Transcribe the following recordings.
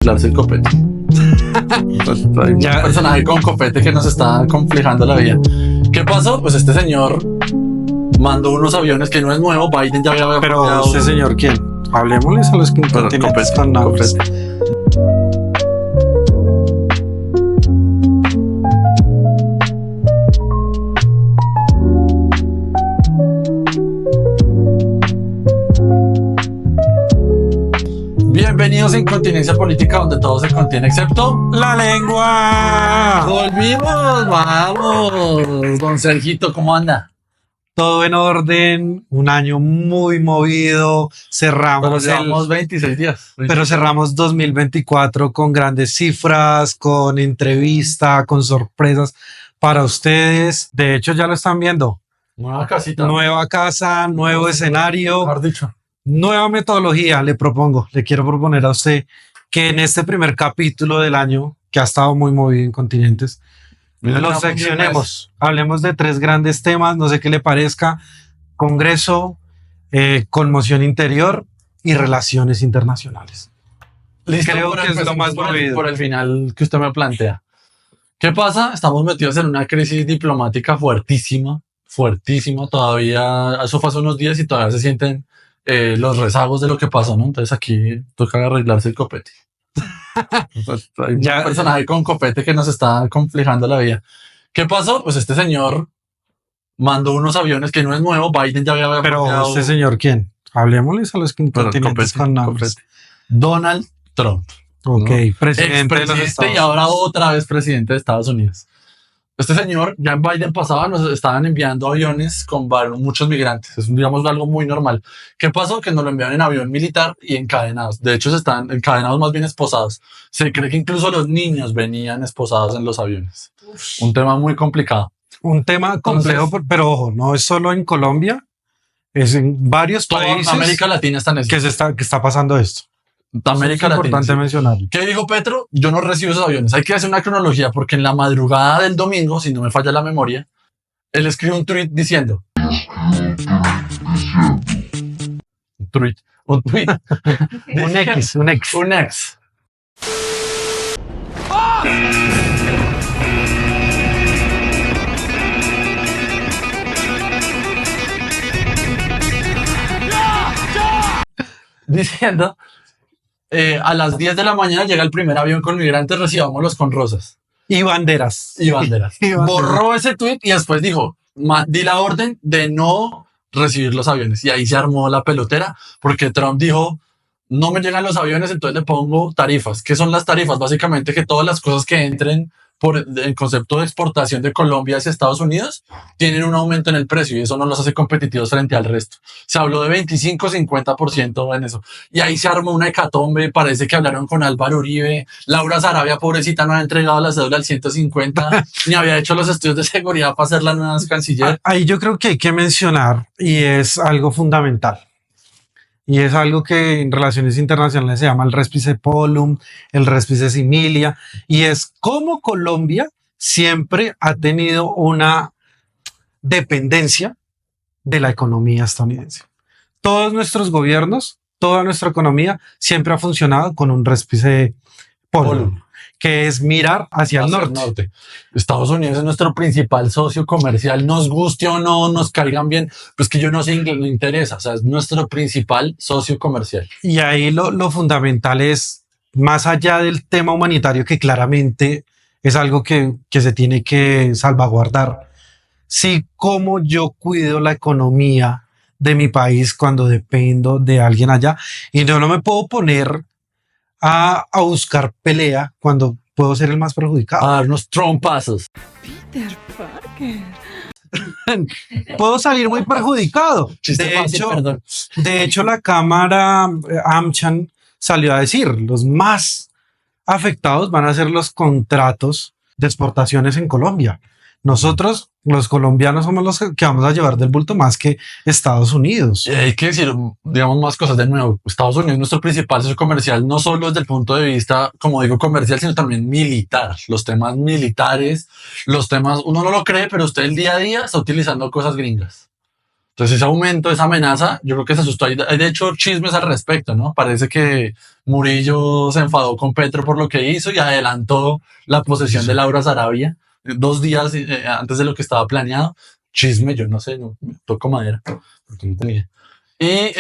Darse el copete. Hay un personaje con copete que nos está complejando la vida. ¿Qué pasó? Pues este señor mandó unos aviones que no es nuevo. Biden ya había... Pero este señor, ¿quién? Hablemosles a los que copete, con nombres. Bienvenidos a Incontinencia Política, donde todo se contiene excepto ¡la lengua! ¡Volvimos! ¡Vamos! Don Sergito, ¿cómo anda? Todo en orden, un año muy movido, cerramos llevamos 26 días. Pero cerramos 2024 con grandes cifras, con entrevista, con sorpresas para ustedes. De hecho, ya lo están viendo. Nueva casita. Nueva casa, nuevo escenario. Mejor dicho. Nueva metodología le quiero proponer a usted que en este primer capítulo del año, que ha estado muy movido en Continentes, los seccionemos. Hablemos de 3 grandes temas, no sé qué le parezca: Congreso, conmoción interior y relaciones internacionales. Listo, creo que es lo más movido. Por el final que usted me plantea. ¿Qué pasa? Estamos metidos en una crisis diplomática fuertísima todavía. Eso fue hace unos días y todavía se sienten los rezagos de lo que pasó, ¿no? Entonces aquí toca arreglarse el copete. Hay un personaje con copete que nos está complejando la vida. ¿Qué pasó? Pues este señor mandó unos aviones que no es nuevo. Biden ya había... Pero este señor, ¿quién? Hablemosles a los que con nombres. Donald Trump. Ok, ¿no? Presidente de los Estados Unidos. Y ahora otra vez presidente de Estados Unidos. Este señor, ya en Biden pasaba, nos estaban enviando aviones con muchos migrantes. Es, digamos, algo muy normal. ¿Qué pasó? Que nos lo enviaron en avión militar y encadenados. De hecho, se están encadenados, más bien esposados. Se cree que incluso los niños venían esposados en los aviones. Un tema muy complicado. Un tema complejo, pero ojo, no es solo en Colombia, es en varios países. Toda América Latina está en eso. Que está pasando esto. América es Latina. Importante mencionarlo. ¿Qué dijo Petro? Yo no recibo esos aviones. Hay que hacer una cronología porque en la madrugada del domingo, si no me falla la memoria, él escribe un tweet diciendo. Un tweet. un ex. ¡Ah! Diciendo, a las 10 de la mañana llega el primer avión con migrantes, recibámoslos con rosas. Y banderas. Borró ese tweet y después dijo, di la orden de no recibir los aviones. Y ahí se armó la pelotera porque Trump dijo, no me llegan los aviones, entonces le pongo tarifas. ¿Qué son las tarifas? Básicamente que todas las cosas que entren por el concepto de exportación de Colombia hacia Estados Unidos tienen un aumento en el precio y eso no los hace competitivos frente al resto. Se habló de 25-50% en eso. Y ahí se armó una hecatombe. Parece que hablaron con Álvaro Uribe. Laura Sarabia, pobrecita, no había entregado la cédula al 150 ni había hecho los estudios de seguridad para ser la nueva canciller. Ahí yo creo que hay que mencionar, y es algo fundamental, y es algo que en relaciones internacionales se llama el Respice Polum, el Respice Similia, y es cómo Colombia siempre ha tenido una dependencia de la economía estadounidense. Todos nuestros gobiernos, toda nuestra economía siempre ha funcionado con un Respice Polum, que es mirar hacia el norte. Estados Unidos es nuestro principal socio comercial, nos guste o no, nos caigan bien, pues que yo no sé, no interesa, o sea, es nuestro principal socio comercial. Y ahí lo fundamental es, más allá del tema humanitario, que claramente es algo que se tiene que salvaguardar, sí, cómo yo cuido la economía de mi país cuando dependo de alguien allá, y no me puedo poner a buscar pelea cuando puedo ser el más perjudicado. A darnos trompazos. Peter Parker. Puedo salir muy perjudicado. De hecho, la Cámara AmCham salió a decir, los más afectados van a ser los contratos de exportaciones en Colombia. Nosotros, los colombianos, somos los que vamos a llevar del bulto más que Estados Unidos. Hay que decir, digamos, más cosas de nuevo. Estados Unidos es nuestro principal socio comercial, no solo desde el punto de vista, como digo, comercial, sino también militar. Los temas militares, los temas, uno no lo cree, pero usted el día a día está utilizando cosas gringas. Entonces ese aumento, esa amenaza, yo creo que se asustó. Hay de hecho chismes al respecto, ¿no? Parece que Murillo se enfadó con Petro por lo que hizo y adelantó la posesión de Laura Sarabia 2 días antes de lo que estaba planeado. Chisme, yo no sé, no, toco madera, porque no tenía. Y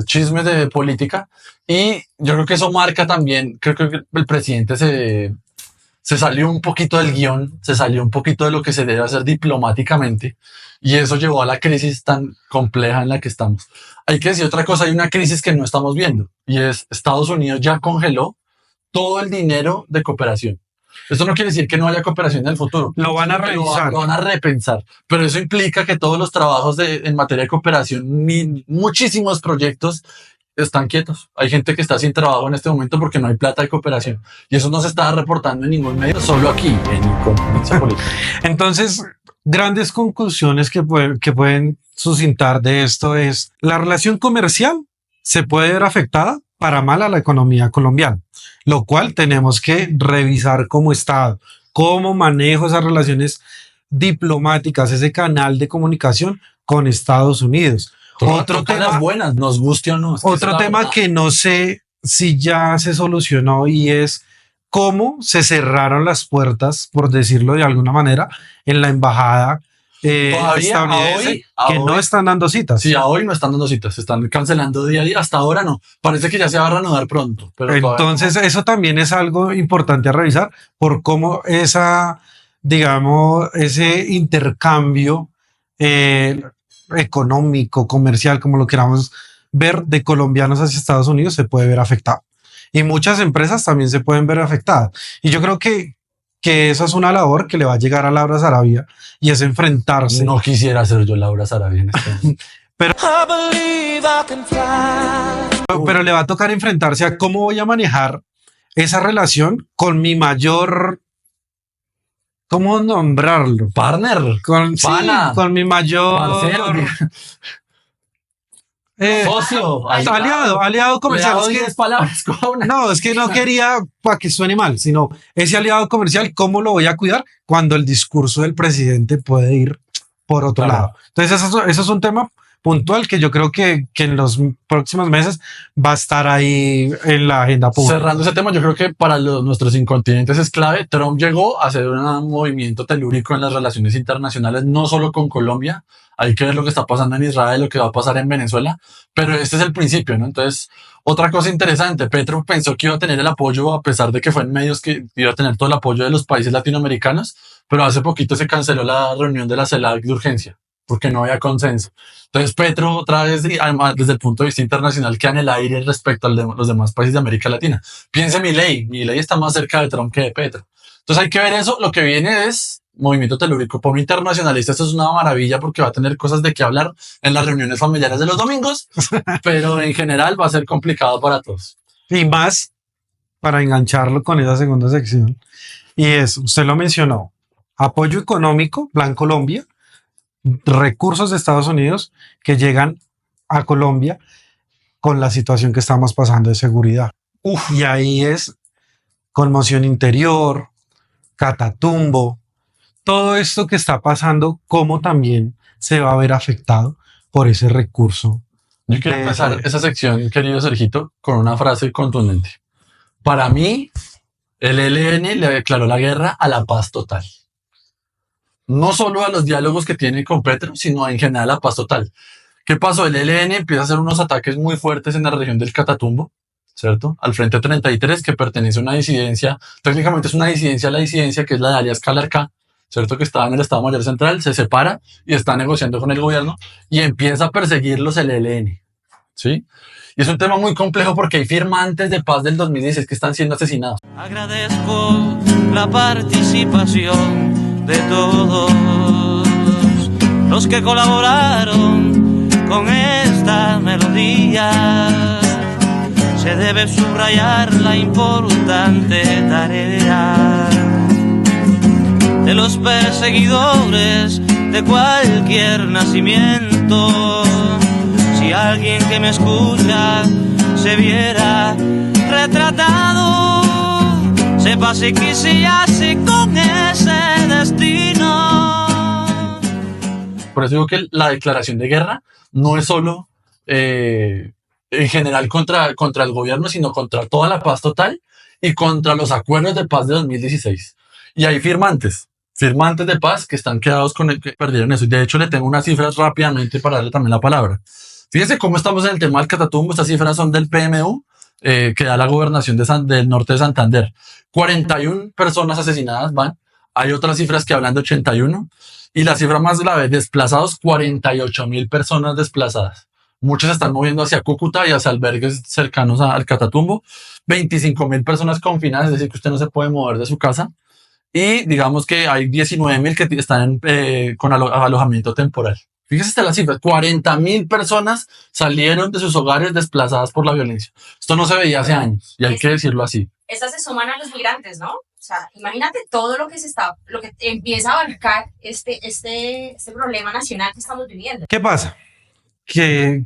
chismes de política. Y yo creo que eso marca también, creo que el presidente se salió un poquito del guión, se salió un poquito de lo que se debe hacer diplomáticamente y eso llevó a la crisis tan compleja en la que estamos. Hay que decir otra cosa, hay una crisis que no estamos viendo y es Estados Unidos ya congeló todo el dinero de cooperación. Esto no quiere decir que no haya cooperación en el futuro. Lo van a revisar. Lo van a repensar. Pero eso implica que todos los trabajos en materia de cooperación, muchísimos proyectos están quietos. Hay gente que está sin trabajo en este momento porque no hay plata de cooperación. Y eso no se está reportando en ningún medio, solo aquí, en Incontinencia Política. Entonces, grandes conclusiones que pueden suscitar de esto es la relación comercial se puede ver afectada para mal a la economía colombiana, lo cual tenemos que revisar como Estado, cómo manejo esas relaciones diplomáticas, ese canal de comunicación con Estados Unidos. Otro tema, las buenas, nos guste o no. otro tema que no sé si ya se solucionó y es cómo se cerraron las puertas, por decirlo de alguna manera, en la embajada estadounidense, que no están dando citas. Sí, a hoy no están dando citas, se están cancelando día a día, hasta ahora no. Parece que ya se va a reanudar pronto. Pero entonces eso también es algo importante a revisar por cómo digamos, ese intercambio económico, comercial, como lo queramos ver, de colombianos hacia Estados Unidos se puede ver afectado. Y muchas empresas también se pueden ver afectadas. Y yo creo que esa es una labor que le va a llegar a Laura Sarabia y es enfrentarse. No quisiera ser yo Laura Sarabia en este momento. Pero le va a tocar enfrentarse a cómo voy a manejar esa relación con mi mayor... ¿Cómo nombrarlo? Partner. Con mi mayor... Parcero. Socio. Aliado comercial. Es que 10 palabras con una. No, es que no quería para que suene mal, sino ese aliado comercial, ¿cómo lo voy a cuidar cuando el discurso del presidente puede ir por otro lado? Entonces, eso es un tema puntual que yo creo que en los próximos meses va a estar ahí en la agenda pública. Cerrando ese tema, yo creo que para nuestros incontinentes es clave. Trump llegó a hacer un movimiento telúrico en las relaciones internacionales, no solo con Colombia. Hay que ver lo que está pasando en Israel, lo que va a pasar en Venezuela, pero este es el principio, ¿no? Entonces, otra cosa interesante, Petro pensó que iba a tener el apoyo, a pesar de que fue en medios que iba a tener todo el apoyo de los países latinoamericanos, pero hace poquito se canceló la reunión de la CELAC de urgencia, porque no había consenso. Entonces, Petro, otra vez, además, desde el punto de vista internacional, queda en el aire respecto a los demás países de América Latina. Piense Milei está más cerca de Trump que de Petro. Entonces, hay que ver eso. Lo que viene es movimiento telúrico. Por un internacionalista esto es una maravilla porque va a tener cosas de qué hablar en las reuniones familiares de los domingos, pero en general va a ser complicado para todos. Y más para engancharlo con esa segunda sección. Y es, usted lo mencionó, apoyo económico, Plan Colombia, recursos de Estados Unidos que llegan a Colombia con la situación que estamos pasando de seguridad. Y ahí es conmoción interior, Catatumbo, todo esto que está pasando, cómo también se va a ver afectado por ese recurso. Yo quiero empezar esa sección, querido Sergito, con una frase contundente. Para mí, el ELN le declaró la guerra a la paz total. No solo a los diálogos que tiene con Petro, sino en general a la paz total. ¿Qué pasó? El ELN empieza a hacer unos ataques muy fuertes en la región del Catatumbo, ¿cierto? Al Frente 33, que pertenece a una disidencia, técnicamente es una disidencia, la disidencia que es la de alias Calarcá, ¿cierto? Que estaba en el Estado Mayor Central, se separa y está negociando con el gobierno y empieza a perseguirlos el ELN, ¿sí? Y es un tema muy complejo porque hay firmantes de paz del 2016 que están siendo asesinados. Agradezco la participación de todos los que colaboraron con esta melodía. Se debe subrayar la importante tarea de los perseguidores de cualquier nacimiento. Si alguien que me escucha se viera retratado, sepa si quisiese con ese destino. Por eso digo que la declaración de guerra no es solo en general contra el gobierno, sino contra toda la paz total y contra los acuerdos de paz de 2016. Y hay firmantes de paz que están quedados con el que perdieron eso. Y de hecho le tengo unas cifras rápidamente para darle también la palabra. Fíjense cómo estamos en el tema del Catatumbo. Estas cifras son del PMU, que da la gobernación del norte de Santander. 41 personas asesinadas van. Hay otras cifras que hablan de 81. Y la cifra más grave, desplazados, 48.000 personas desplazadas. Muchos se están moviendo hacia Cúcuta y hacia albergues cercanos al Catatumbo. 25.000 personas confinadas, es decir, que usted no se puede mover de su casa. Y digamos que hay 19.000 que están con alojamiento temporal. Fíjese esta la cifra, 40.000 personas salieron de sus hogares desplazadas por la violencia. Esto no se veía hace años, y hay que decirlo así. Estas se suman a los migrantes, ¿no? O sea, imagínate todo lo que empieza a abarcar este problema nacional que estamos viviendo. ¿Qué pasa? Que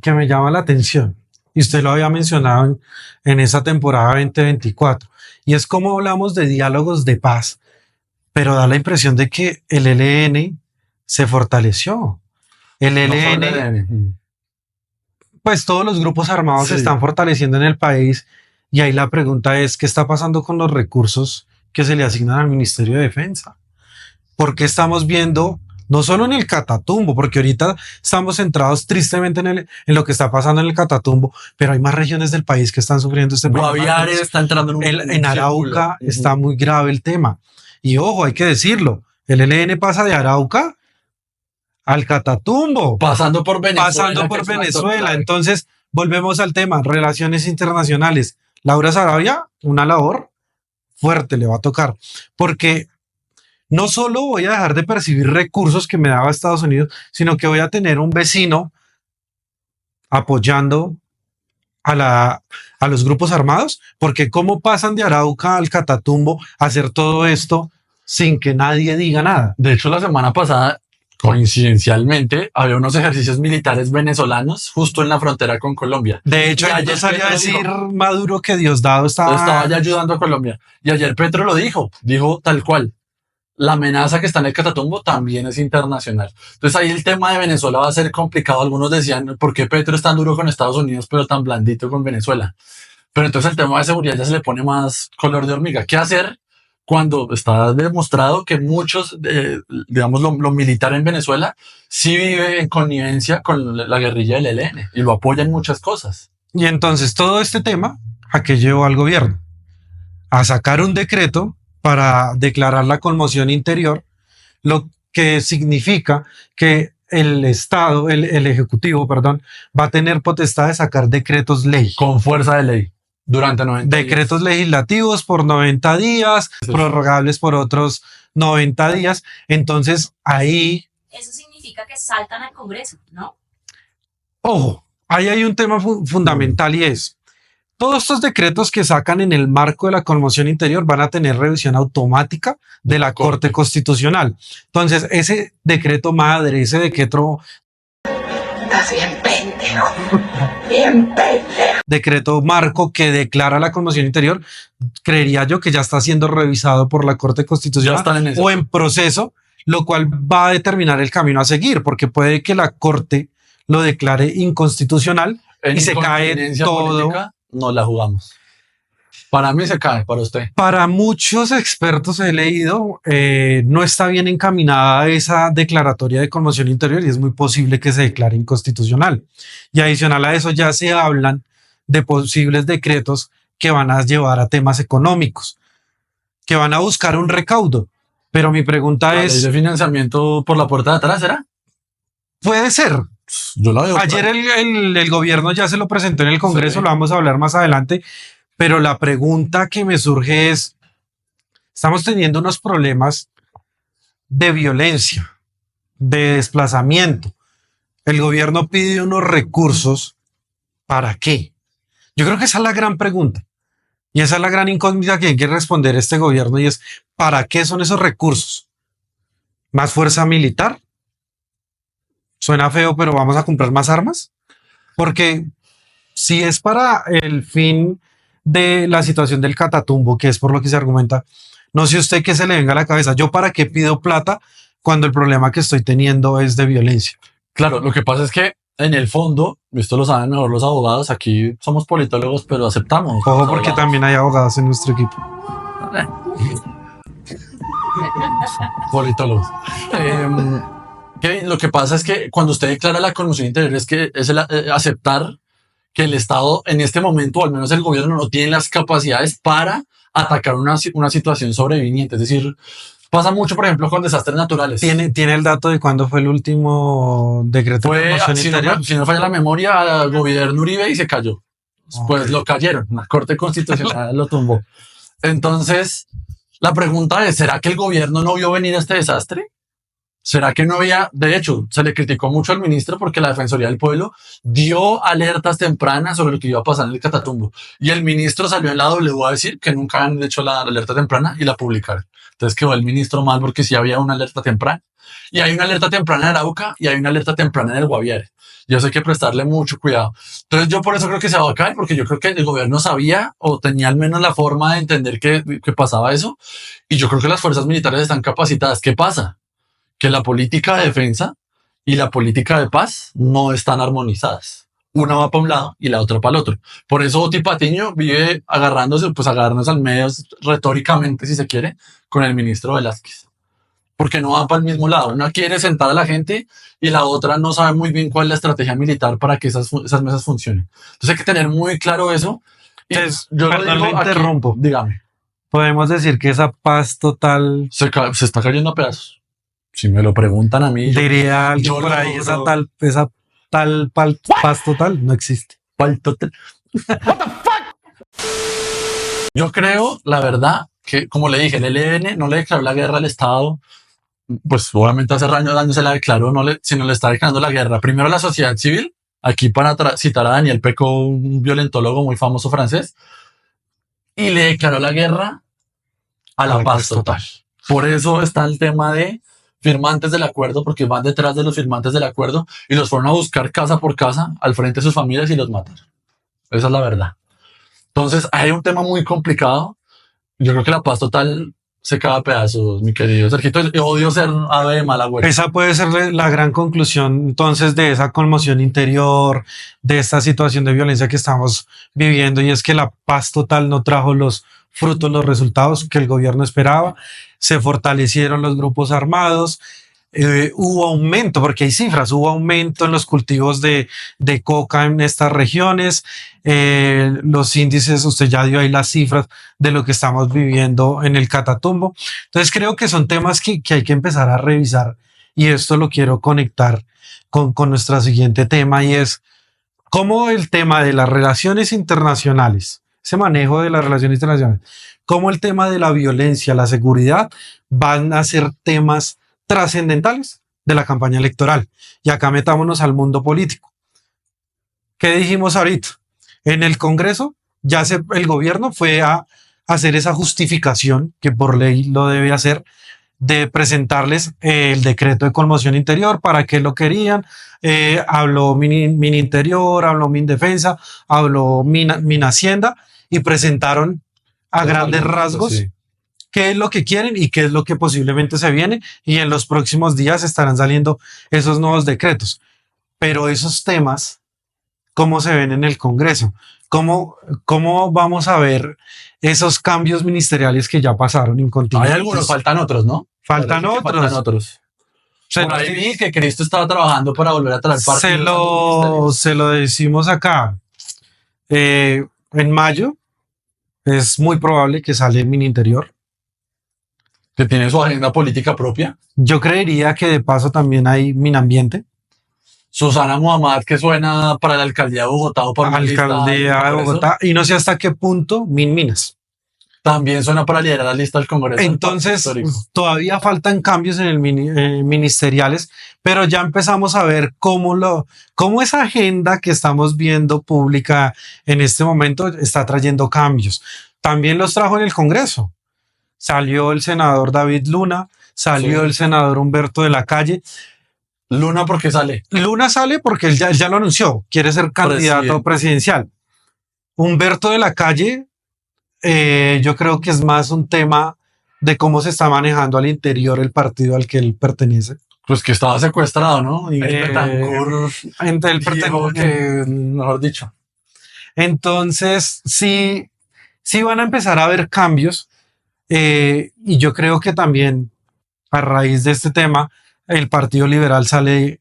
me llama la atención, y usted lo había mencionado en esa temporada 2024, y es como hablamos de diálogos de paz, pero da la impresión de que el ELN se fortaleció. El ELN, pues todos los grupos armados se están fortaleciendo en el país, y ahí la pregunta es, ¿qué está pasando con los recursos que se le asignan al Ministerio de Defensa? Porque estamos viendo, no solo en el Catatumbo, porque ahorita estamos centrados tristemente en lo que está pasando en el Catatumbo, pero hay más regiones del país que están sufriendo este problema. Guaviare está entrando en Arauca está muy grave el tema. Y ojo, hay que decirlo, el ELN pasa de Arauca al Catatumbo. Pasando por Venezuela. Entonces, volvemos al tema, relaciones internacionales. Laura Sarabia, una labor fuerte le va a tocar, porque no solo voy a dejar de percibir recursos que me daba Estados Unidos, sino que voy a tener un vecino apoyando a los grupos armados, porque cómo pasan de Arauca al Catatumbo a hacer todo esto sin que nadie diga nada. De hecho, la semana pasada, coincidencialmente, había unos ejercicios militares venezolanos justo en la frontera con Colombia. De hecho, ayer salía a decir Maduro que Diosdado estaba ya ayudando a Colombia. Y ayer Petro lo dijo tal cual. La amenaza que está en el Catatumbo también es internacional. Entonces ahí el tema de Venezuela va a ser complicado. Algunos decían, ¿por qué Petro es tan duro con Estados Unidos pero tan blandito con Venezuela? Pero entonces el tema de seguridad ya se le pone más color de hormiga. ¿Qué hacer cuando está demostrado que muchos, digamos, lo militar en Venezuela sí vive en connivencia con la guerrilla del ELN y lo apoya en muchas cosas? Y entonces todo este tema, ¿a qué llevó al gobierno? A sacar un decreto para declarar la conmoción interior, lo que significa que el Estado, el Ejecutivo, perdón, va a tener potestad de sacar decretos ley. Con fuerza de ley. Durante 90 decretos legislativos por 90 días, prorrogables por otros 90 días. Entonces, ahí... Eso significa que saltan al Congreso, ¿no? Ojo, ahí hay un tema fundamental y es, todos estos decretos que sacan en el marco de la conmoción interior van a tener revisión automática de la Corte Constitucional. Entonces, ese decreto madre, ese decreto... Estás bien pendejo. Bien pendejo. Decreto marco que declara la conmoción interior, creería yo que ya está siendo revisado por la Corte Constitucional o en proceso, lo cual va a determinar el camino a seguir, porque puede que la Corte lo declare inconstitucional y se cae todo. Política, no la jugamos. Para mí se cae, para usted. Para muchos expertos he leído, no está bien encaminada esa declaratoria de conmoción interior y es muy posible que se declare inconstitucional. Y adicional a eso ya se hablan de posibles decretos que van a llevar a temas económicos, que van a buscar un recaudo. Pero mi pregunta es... ¿La ley de financiamiento por la puerta de atrás será? Puede ser. Yo la veo. Ayer el gobierno ya se lo presentó en el Congreso, sí. Lo vamos a hablar más adelante. Pero la pregunta que me surge es, estamos teniendo unos problemas de violencia, de desplazamiento. El gobierno pide unos recursos, ¿para qué? Yo creo que esa es la gran pregunta. Y esa es la gran incógnita que hay que responder este gobierno y es, ¿para qué son esos recursos? ¿Más fuerza militar? Suena feo, pero ¿vamos a comprar más armas? Porque si es para el fin de la situación del Catatumbo, que es por lo que se argumenta, no sé usted qué se le venga a la cabeza. Yo para qué pido plata cuando el problema que estoy teniendo es de violencia. Claro, lo que pasa es que en el fondo, esto lo saben mejor los abogados, aquí somos politólogos, pero aceptamos. Ojo, los porque abogados. también hay abogados en nuestro equipo. Politólogos. Kevin, lo que pasa es que cuando usted declara la conmoción interior es que es aceptar que el Estado en este momento, o al menos el gobierno, no tiene las capacidades para atacar una situación sobreviniente. Es decir, pasa mucho, por ejemplo, con desastres naturales. ¿Tiene el dato de cuándo fue el último decreto de Fue, conmoción interior? si no falla la memoria, al gobierno Uribe y se cayó. Pues lo cayeron, la Corte Constitucional lo tumbó. Entonces, la pregunta es, ¿será que el gobierno no vio venir este desastre? ¿Será que no había? De hecho, se le criticó mucho al ministro porque la Defensoría del Pueblo dio alertas tempranas sobre lo que iba a pasar en el Catatumbo. Y el ministro salió en la W a decir que nunca han hecho la alerta temprana y la publicaron. Entonces quedó el ministro mal porque sí había una alerta temprana. Y hay una alerta temprana en Arauca y hay una alerta temprana en el Guaviare. Y eso hay que prestarle mucho cuidado. Entonces yo por eso creo que se va a caer, porque yo creo que el gobierno sabía o tenía al menos la forma de entender que pasaba eso. Y yo creo que las fuerzas militares están capacitadas. ¿Qué pasa? Que la política de defensa y la política de paz no están armonizadas. Una va para un lado y la otra para el otro. Por eso Oti Patiño vive agarrarnos al medio retóricamente, si se quiere, con el ministro Velázquez. Porque no van para el mismo lado. Una quiere sentar a la gente y la otra no sabe muy bien cuál es la estrategia militar para que esas mesas funcionen. Entonces hay que tener muy claro eso. Y Entonces, yo lo perdón, digo le aquí, interrumpo. dígame. Podemos decir que esa paz total, Se está cayendo a pedazos. Si me lo preguntan a mí, diría alguien yo por lo- ahí, esa paz total no existe. Yo creo, la verdad, que como le dije, el ELN no le declaró la guerra al Estado, pues obviamente hace años se la declaró, sino le está declarando la guerra primero a la sociedad civil, aquí para citar a Daniel Peco, un violentólogo muy famoso francés, y le declaró la guerra a la paz total. Por eso está el tema de firmantes del acuerdo, porque van detrás de los firmantes del acuerdo y los fueron a buscar casa por casa al frente de sus familias y los mataron. Esa es la verdad. Entonces hay un tema muy complicado. Yo creo que la paz total se cae a pedazos, mi querido Sergito. Yo odio ser ave de mal agüero. Esa puede ser la gran conclusión entonces de esa conmoción interior, de esta situación de violencia que estamos viviendo, y es que la paz total no trajo los frutos, los resultados que el gobierno esperaba. Se fortalecieron los grupos armados, hubo aumento, porque hay cifras, hubo aumento en los cultivos de coca en estas regiones, los índices, usted ya dio ahí las cifras de lo que estamos viviendo en el Catatumbo. Entonces creo que son temas que hay que empezar a revisar, y esto lo quiero conectar con nuestro siguiente tema, y es cómo el tema de las relaciones internacionales, ese manejo de las relaciones internacionales, cómo el tema de la violencia, la seguridad van a ser temas trascendentales de la campaña electoral. Y acá metámonos al mundo político. ¿Qué dijimos ahorita? En el Congreso el gobierno fue a hacer esa justificación que por ley lo debe hacer, de presentarles el decreto de conmoción interior, para qué lo querían. Habló Mininterior, habló Mindefensa, habló Minhacienda, y presentaron a grandes rasgos Sí. qué es lo que quieren y qué es lo que posiblemente se viene, y en los próximos días estarán saliendo esos nuevos decretos. Pero esos temas, ¿cómo se ven en el Congreso? ¿Cómo vamos a ver esos cambios ministeriales que ya pasaron Hay incontinentes? algunos, faltan otros, ¿no? Faltan Parece que otros. Faltan otros. Por ahí vi que Cristo estaba trabajando para volver a traer partidos. Se lo decimos acá. En mayo es muy probable que sale el Mininterior. Que tiene su agenda política propia. Yo creería que de paso también hay Minambiente, Susana Muhammad, que suena para la alcaldía de Bogotá o para una lista alcaldía del de Congreso. Bogotá, y no sé hasta qué punto Minas. También suena para liderar la lista del Congreso. Entonces, Histórico. todavía faltan cambios en el ministeriales, pero ya empezamos a ver cómo esa agenda que estamos viendo pública en este momento está trayendo cambios. También los trajo en el Congreso. Salió el senador David Luna, salió Sí. el senador Humberto de la Calle. Luna, ¿por qué sale? Luna sale porque él ya lo anunció, quiere ser candidato presidencial. Humberto de la Calle, yo creo que es más un tema de cómo se está manejando al interior el partido al que él pertenece. Pues que estaba secuestrado, ¿no? Y Betancourt Entre el dijo que, mejor dicho. Entonces, sí van a empezar a haber cambios, y yo creo que también a raíz de este tema, el Partido Liberal sale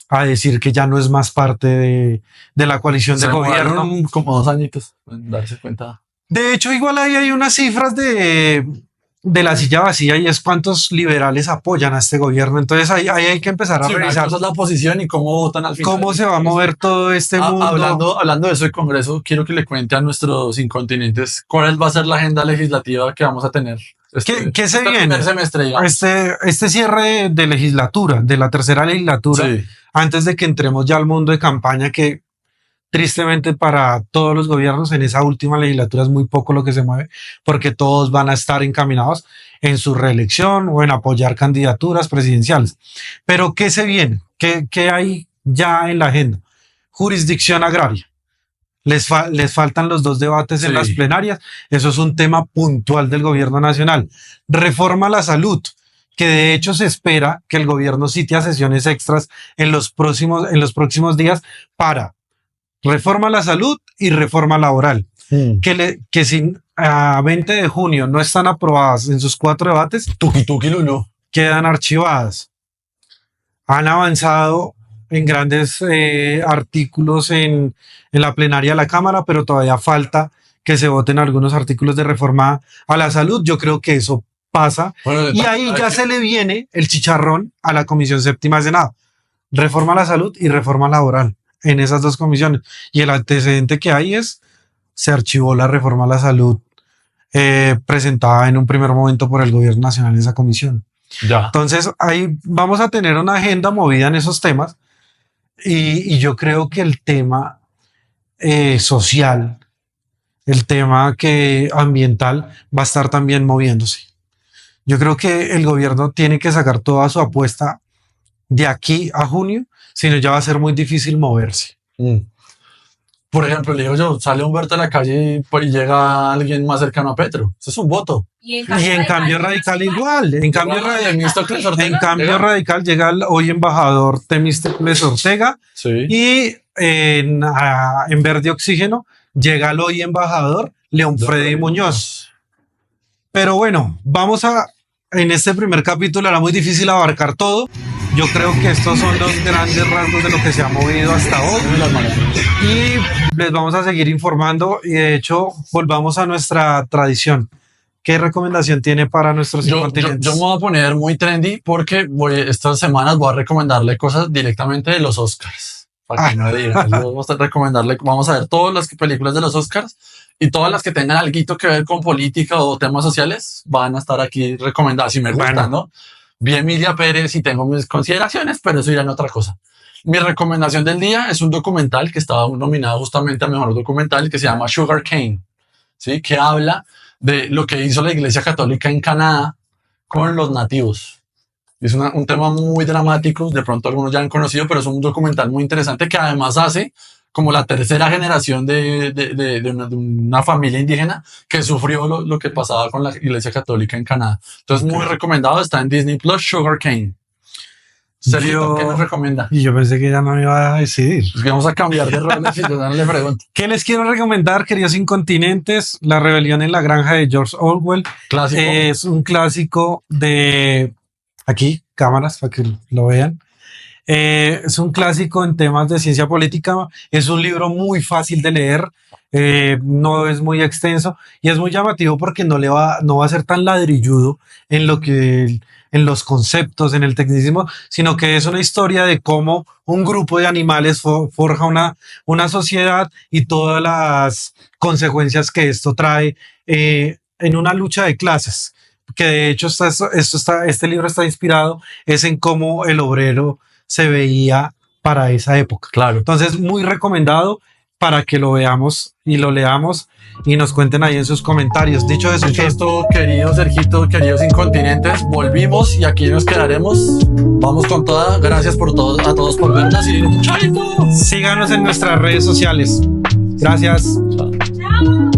a decir que ya no es más parte de la coalición de Se gobierno. demoraron como 2 añitos en darse cuenta. De hecho, igual ahí hay unas cifras de la silla vacía y es cuántos liberales apoyan a este gobierno. Entonces ahí hay que empezar a Sí, una revisar cosa es la oposición y cómo votan al final. cómo se va a mover todo este mundo. Hablando de eso del Congreso, quiero que le cuente a nuestros incontinentes cuál va a ser la agenda legislativa que vamos a tener. ¿Qué se viene? Primer semestre, digamos. Este cierre de legislatura, de la tercera legislatura, Sí. antes de que entremos ya al mundo de campaña, que tristemente para todos los gobiernos en esa última legislatura es muy poco lo que se mueve, porque todos van a estar encaminados en su reelección o en apoyar candidaturas presidenciales. Pero ¿qué se viene? ¿Qué hay ya en la agenda? Jurisdicción agraria. Les faltan los 2 debates en Sí. las plenarias. Eso es un tema puntual del gobierno nacional. Reforma a la salud, que de hecho se espera que el gobierno cite a sesiones extras en los próximos días para reforma a la salud y reforma laboral. Que si a 20 de junio no están aprobadas en sus 4 debates, Tuki Lulu. quedan archivadas. Han avanzado en grandes artículos en la plenaria de la Cámara, pero todavía falta que se voten algunos artículos de reforma a la salud. Yo creo que eso pasa. Bueno, Y ahí ya se le viene el chicharrón a la Comisión Séptima de Senado. Reforma a la salud y reforma laboral en esas 2 comisiones. Y el antecedente que hay es, se archivó la reforma a la salud presentada en un primer momento por el gobierno nacional en esa comisión. Ya. Entonces ahí vamos a tener una agenda movida en esos temas, y yo creo que el tema social, el tema ambiental va a estar también moviéndose. Yo creo que el gobierno tiene que sacar toda su apuesta de aquí a junio, si no ya va a ser muy difícil moverse. Por ejemplo, le digo yo, sale Humberto a la calle y llega alguien más cercano a Petro. Eso es un voto. Y en cambio radical igual. En cambio Radical radical llega el hoy embajador Temístocles Ortega, Sí. y en Verde Oxígeno llega el hoy embajador León Freddy Muñoz. Pero bueno, en este primer capítulo era muy difícil abarcar todo. Yo creo que estos son los grandes rasgos de lo que se ha movido hasta hoy. Y les vamos a seguir informando, y de hecho volvamos a nuestra tradición. ¿Qué recomendación tiene para nuestros incontinentes? Yo me voy a poner muy trendy porque estas semanas voy a recomendarle cosas directamente de los Oscars. Para que no digan. Vamos a ver todas las películas de los Oscars, y todas las que tengan algo que ver con política o temas sociales van a estar aquí recomendadas. Si me gustan, Bueno. ¿no? Vi Emilia Pérez y tengo mis consideraciones, pero eso irá en otra cosa. Mi recomendación del día es un documental que estaba nominado justamente a mejor documental, que se llama Sugar Cane, ¿sí? Que habla de lo que hizo la Iglesia Católica en Canadá con los nativos. Es un tema muy dramático, de pronto algunos ya han conocido, pero es un documental muy interesante que además hace como la tercera generación de una familia indígena que sufrió lo que pasaba con la Iglesia Católica en Canadá. Entonces, muy recomendado, está en Disney Plus, Sugar Cane. Sergio, ¿qué nos recomienda? Y yo pensé que ya no me iba a decidir. Pues que vamos a cambiar de roles y yo no le pregunto. ¿Qué les quiero recomendar, queridos incontinentes? La rebelión en la granja de George Orwell. Clásico. Es un clásico de... Aquí, cámaras, para que lo vean. Es un clásico en temas de ciencia política. Es un libro muy fácil de leer. No es muy extenso y es muy llamativo porque no va a ser tan ladrilludo en los conceptos, en el tecnicismo, sino que es una historia de cómo un grupo de animales forja una sociedad y todas las consecuencias que esto trae en una lucha de clases. Que de hecho este libro está inspirado en cómo el obrero se veía para esa época. Claro. Entonces, muy recomendado para que lo veamos y lo leamos y nos cuenten ahí en sus comentarios. Dicho eso, querido Sergito, queridos incontinentes, volvimos y aquí nos quedaremos. Vamos con toda. Gracias a todos por vernos y ¡chaito! Síganos en nuestras redes sociales. Gracias. Chao.